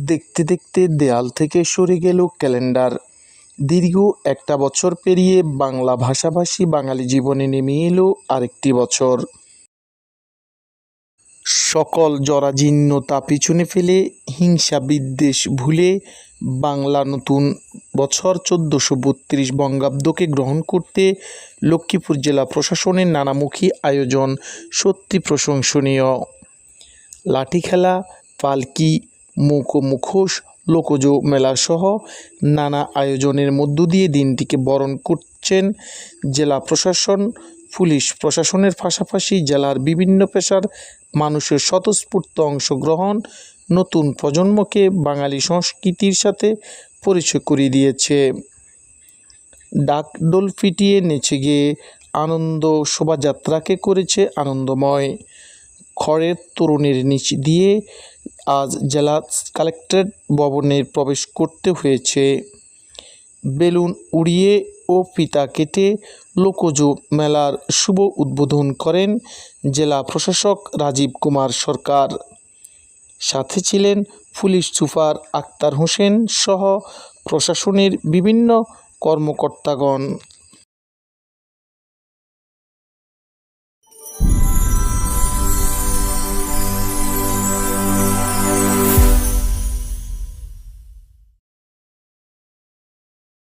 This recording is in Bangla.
দেখতে দেখতে দেয়াল থেকে সরে গেল ক্যালেন্ডার। দীর্ঘ একটা বছর পেরিয়ে বাংলা ভাষাভাষী বাঙালি জীবনে নেমে এলো আরেকটি বছর। সকল জরাজীর্ণতা পিছনে ফেলে, হিংসা বিদ্বেষ ভুলে বাংলা নতুন বছর ১৪৩২ বঙ্গাব্দকে গ্রহণ করতে লক্ষ্মীপুর জেলা প্রশাসনের নানামুখী আয়োজন সত্যি প্রশংসনীয়। লাঠি খেলা, পালকি, মুখোশ, লোকজ মেলাসহ নানা আয়োজনের মধ্য দিয়ে দিনটিকে বরণ করছেন জেলা প্রশাসন, পুলিশ প্রশাসনের পাশাপাশি জেলার বিভিন্ন পেশার মানুষের স্বতঃস্ফূর্ত অংশগ্রহণ নতুন প্রজন্মকে বাঙালি সংস্কৃতির সাথে পরিচয় করিয়ে দিয়েছে। ডাকডোল পিটিয়ে নেচে গিয়ে আনন্দ শোভাযাত্রাকে করেছে আনন্দময়। খড়ের তোরণের নিচ দিয়ে আজ জেলা কালেক্টরেট ভবনে প্রবেশ করতে হয়েছে। বেলুন উড়িয়ে ও ফিতা কেটে লোকজ মেলার শুভ উদ্বোধন করেন জেলা প্রশাসক রাজীব কুমার সরকার। সাথে ছিলেন পুলিশ সুপার আক্তার হোসেন সহ প্রশাসনের বিভিন্ন কর্মকর্তাগণ।